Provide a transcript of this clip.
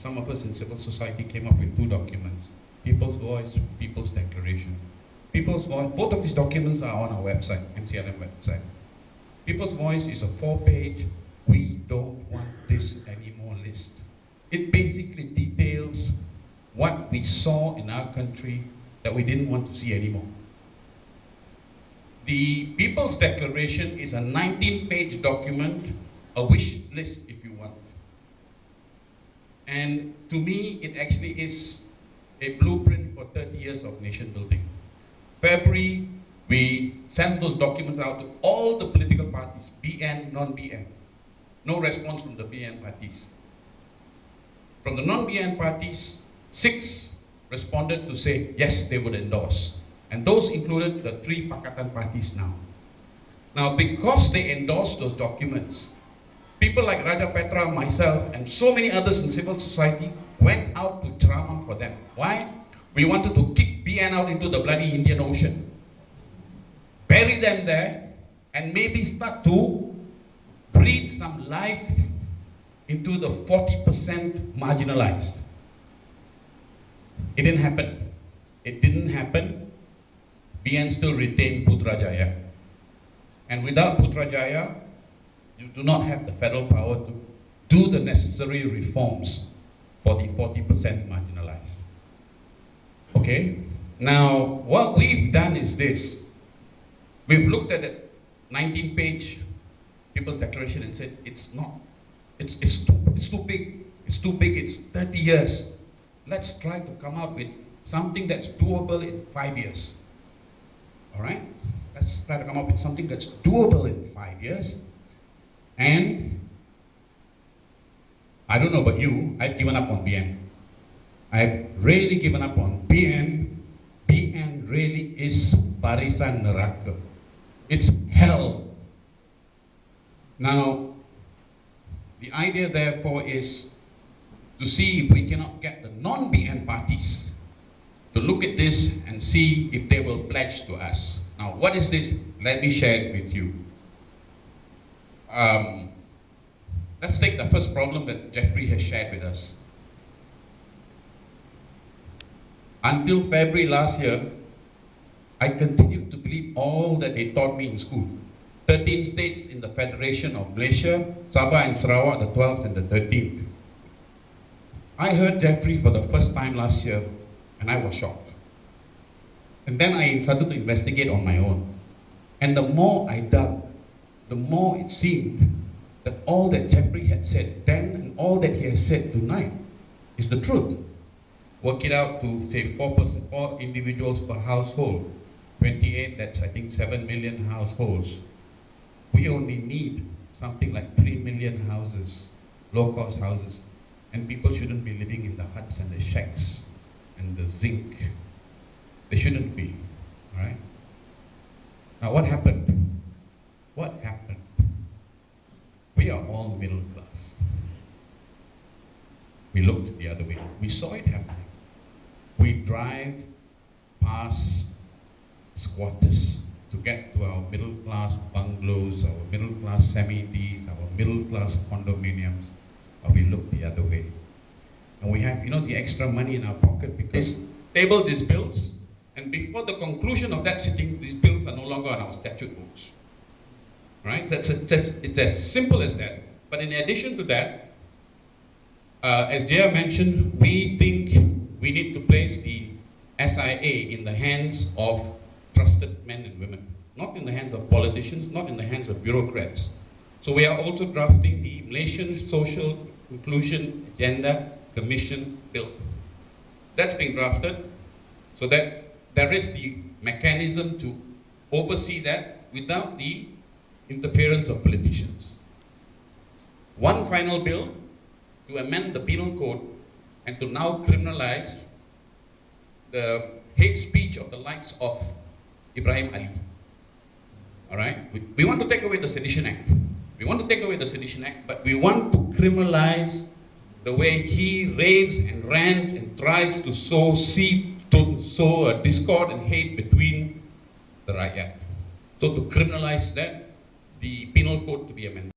some of us in civil society came up with two documents: People's Voice, People's Declaration. People's Voice, both of these documents are on our website, MCLM website. People's Voice is a 4-page, we don't want this anymore list. It basically details what we saw in our country that we didn't want to see anymore. The People's Declaration is a 19-page document, a wish list if you want. And to me, it actually is a blueprint for 30 years of nation building. February, we sent those documents out to all the political parties, BN, non-BN. No response from the BN parties. From the non-BN parties, 6 responded to say yes, they would endorse. And those included the 3 Pakatan parties now. Now, because they endorsed those documents, people like Raja Petra, myself, and so many others in civil society went out to drama for them. Why? We wanted to kick BN out into the bloody Indian Ocean, bury them there, and maybe start to breathe some life into the 40% marginalized. It didn't happen. It didn't happen. BN still retained Putrajaya. And without Putrajaya, you do not have the federal power to do the necessary reforms for the 40% marginalized. Okay? Now, what we've done is this. We've looked at the 19-page People's Declaration and said, it's too big. It's too big. It's 30 years. Let's try to come out with something that's doable in 5 years. All right? Let's try to come up with something that's doable in 5 years. And I don't know about you, I've given up on BN. I've really given up on BN. BN really is barisan neraka. It's hell. Now, the idea therefore is to see if we cannot get the non-BN parties to look at this and see if they will pledge to us. Now, what is this? Let me share it with you. Let's take the first problem that Jeffrey has shared with us. Until February last year, I continued to believe all that they taught me in school. 13 states in the Federation of Malaysia, Sabah and Sarawak, the 12th and the 13th. I heard Jeffrey for the first time last year, and I was shocked. And then I started to investigate on my own. And the more I dug, the more it seemed that all that Jeffrey had said then and all that he has said tonight is the truth. Work it out to say 4 individuals per household. 28, that's I think 7 million households. We only need something like 3 million houses, low-cost houses. And people shouldn't be living in the huts and the shacks and the zinc. They shouldn't be, all right? Now what happened? What happened? We are all middle class. We looked the other way. We saw it happening. We drive past squatters to get to our middle class bungalows, our middle class semi-Ds, our middle class condominiums, or we look the other way. And we have, the extra money in our pocket because we tabled these bills, and before the conclusion of that sitting, these bills are no longer on our statute books. Right? It's as simple as that. But in addition to that, as Jaya mentioned, we think we need to place the SIA in the hands of trusted men and women, not in the hands of politicians, not in the hands of bureaucrats. So we are also drafting the Malaysian Social Inclusion Agenda Commission Bill. That's being drafted so that there is the mechanism to oversee that without the interference of politicians. One final bill to amend the penal code and to now criminalize the hate speech of the likes of Ibrahim Ali. Alright? We want to take away the Sedition Act. We want to take away the Sedition Act, but we want to criminalize the way he raves and rants and tries to sow discord and hate between the rakyat. So to criminalize that, the penal code to be amended.